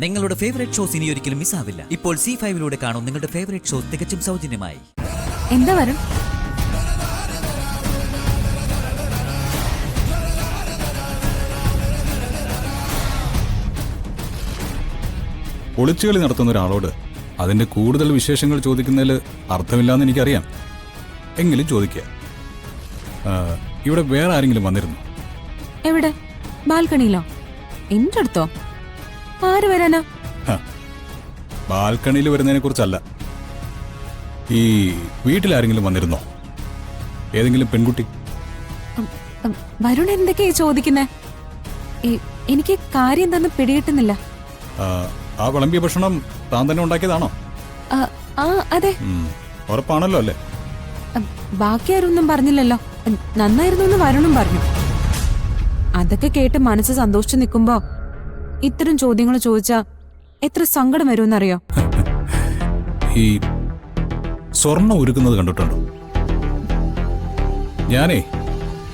നിങ്ങളുടെ favourite shows ഇനി ഒരിക്കലും മിസ്സാവില്ല. ഇപ്പോൾ C5 കാണും നിങ്ങളുടെ ഫേവറേറ്റ് ഷോസ് തികച്ചും സൗജന്യമായി. എന്താ വരും? ഒളിച്ചുകളി നടത്തുന്ന ഒരാളോട് അതിന്റെ കൂടുതൽ വിശേഷങ്ങൾ ചോദിക്കുന്നതിൽ അർത്ഥമില്ലാന്ന് എനിക്കറിയാം. എങ്കിലും ചോദിക്കുക, ഇവിടെ വേറെ ആരെങ്കിലും വന്നിരുന്നു? എവിടെ? ബാൽക്കണിയിലോ? എന്റെ അടുത്തോ? ആര് വരാനാ? ബാൽക്കണിയിൽ വരുന്നതിനെ കുറിച്ചല്ല, ഈ വീട്ടിലാരെങ്കിലും വന്നിരുന്നോ? ഏതെങ്കിലും പെൺകുട്ടി? വരുൺ എന്തൊക്കെയാ ചോദിക്കുന്നേ? എനിക്ക് കാര്യം എന്താന്ന് പിടികിട്ടുന്നില്ല. ആ വിളമ്പിയ ഭക്ഷണം താൻ തന്നെ ഉണ്ടാക്കിയതാണോ? അതെ. ഉറപ്പാണല്ലോ അല്ലേ? ബാക്കി ആരൊന്നും പറഞ്ഞില്ലല്ലോ. നന്നായിരുന്നു എന്ന് വരുണും പറഞ്ഞു. അതൊക്കെ കേട്ട് മനസ്സ് സന്തോഷിച്ചു നിൽക്കുമ്പോ ഇത്തരം ചോദ്യങ്ങൾ ചോദിച്ചാ എത്ര സങ്കടം വരുമെന്നറിയോ? ഈ സ്വർണം ഉരുക്കുന്നത് കണ്ടിട്ടുണ്ടോ? ഞാനേ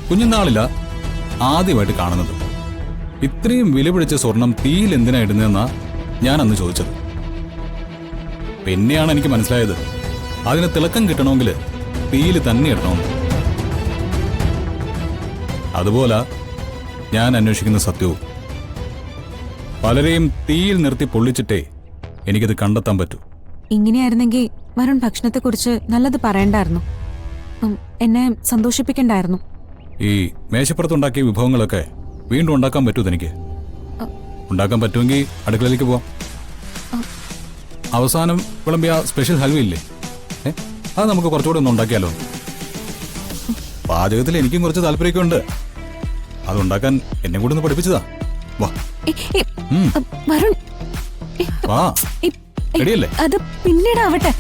കുഞ്ഞുനാളില്ല ആദ്യമായിട്ട് കാണുന്നത്. ഇത്രയും വില പിടിച്ച സ്വർണം തീയിൽ എന്തിനാ ഇടുന്നതെന്നാ ഞാൻ അന്ന് ചോദിച്ചത്. പിന്നെയാണ് എനിക്ക് മനസ്സിലായത് അതിന് തിളക്കം കിട്ടണമെങ്കിൽ തീയിൽ തന്നെ ഇടണമെന്ന്. അതുപോലെ ഞാൻ അന്വേഷിക്കുന്ന സത്യവും. പലരെയും തീയിൽ നിർത്തി പൊള്ളിച്ചിട്ടേ എനിക്കത് കണ്ടെത്താൻ പറ്റൂ. ഇങ്ങനെയായിരുന്നെങ്കിൽ വരുൺ ഭക്ഷണത്തെക്കുറിച്ച് നല്ലത് പറയണ്ടായിരുന്നു, എന്നെ സന്തോഷിപ്പിക്കണ്ടായിരുന്നു. ഈ മേശപ്പുറത്തുണ്ടാക്കിയ വിഭവങ്ങളൊക്കെ വീണ്ടും ഉണ്ടാക്കാൻ പറ്റൂ തനിക്ക്? ഉണ്ടാക്കാൻ പറ്റുമെങ്കിൽ അടുക്കളയിലേക്ക് പോവാം. അവസാനം വിളമ്പിയ സ്പെഷ്യൽ ഹൽവയില്ലേ, അത് നമുക്ക് കുറച്ചുകൂടെ ഒന്ന് ഉണ്ടാക്കിയാലോ? പാചകത്തിൽ എനിക്കും കുറച്ച് താല്പര്യമൊക്കെ ഉണ്ട്. അതുണ്ടാക്കാൻ എന്നെ കൂടെ ഒന്ന് പഠിപ്പിച്ചതാ. വാ വരുൺ, വാ. റെഡിയല്ലേ? അത് പിന്നീടാവട്ടെ.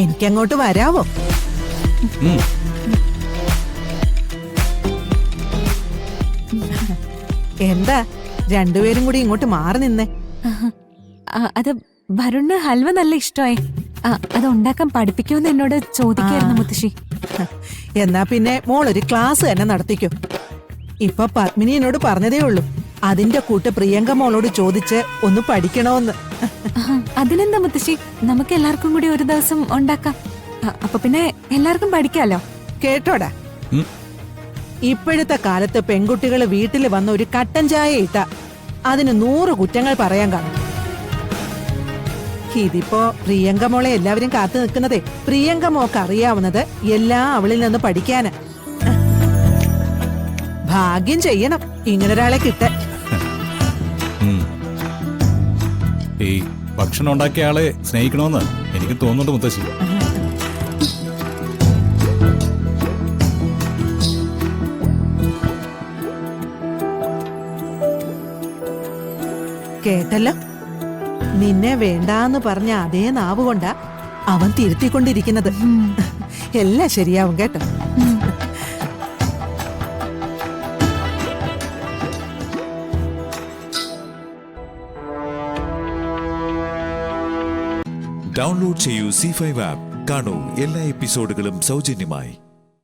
എനിക്കങ്ങോട്ട് വരാവോ? എന്താ രണ്ടുപേരും കൂടി ഇങ്ങോട്ട് മാറി നിന്നേ? അത് വരുണ് ഹൽവ നല്ല ഇഷ്ടമായി. അത് ഉണ്ടാക്കാൻ പഠിപ്പിക്കുമെന്ന് എന്നോട് ചോദിക്കായിരുന്നു മുത്തശ്ശി. എന്നാ പിന്നെ മോളൊരു ക്ലാസ് തന്നെ നടത്തിക്കോ. ഇപ്പൊ പത്മിനി എന്നോട് പറഞ്ഞതേ ഉള്ളൂ, അതിന്റെ കൂട്ട് പ്രിയങ്ക മോളോട് ചോദിച്ച് ഒന്ന് പഠിക്കണോന്ന്. അതിനെന്താ മുത്തശ്ശി, നമുക്ക് എല്ലാവർക്കും കൂടി ഒരു ദിവസം ഉണ്ടാക്കാം. അപ്പൊ പിന്നെ എല്ലാവർക്കും പഠിക്കാലോ. കേട്ടോടാ, ഇപ്പോഴത്തെ കാലത്ത് പെൺകുട്ടികൾ വീട്ടിൽ വന്ന ഒരു കട്ടൻ ചായ ഇട്ട അതിന് 100 കുറ്റങ്ങൾ പറയാൻ കാണും. ഇതിപ്പോ പ്രിയങ്ക മോളെ എല്ലാവരും കാത്തു നിൽക്കുന്നതേ പ്രിയങ്ക മോക്ക് അറിയാവുന്നത് എല്ലാം അവളിൽ നിന്ന് പഠിക്കാന്. ഭാഗ്യം ചെയ്യണം ഇങ്ങനൊരാളെ കിട്ടാൻ. ഈ ഭക്ഷണം ഉണ്ടാക്കിയ ആളെ സ്നേഹിക്കണമെന്ന് എനിക്ക് തോന്നുന്നുണ്ട് മുത്തശ്ശി. കേട്ടല്ലോ, നിന്നെ വേണ്ടാന്ന് പറഞ്ഞ അതേ നാവ് കൊണ്ടാ അവൻ തിരുത്തിക്കൊണ്ടിരിക്കുന്നത്. എല്ലാം ശരിയാവും കേട്ടോ. ഡൗൺലോഡ് ചെയ്യൂ C5 ആപ്പ്. കാണൂ എല്ലാ എപ്പിസോഡുകളും സൗജന്യമായി.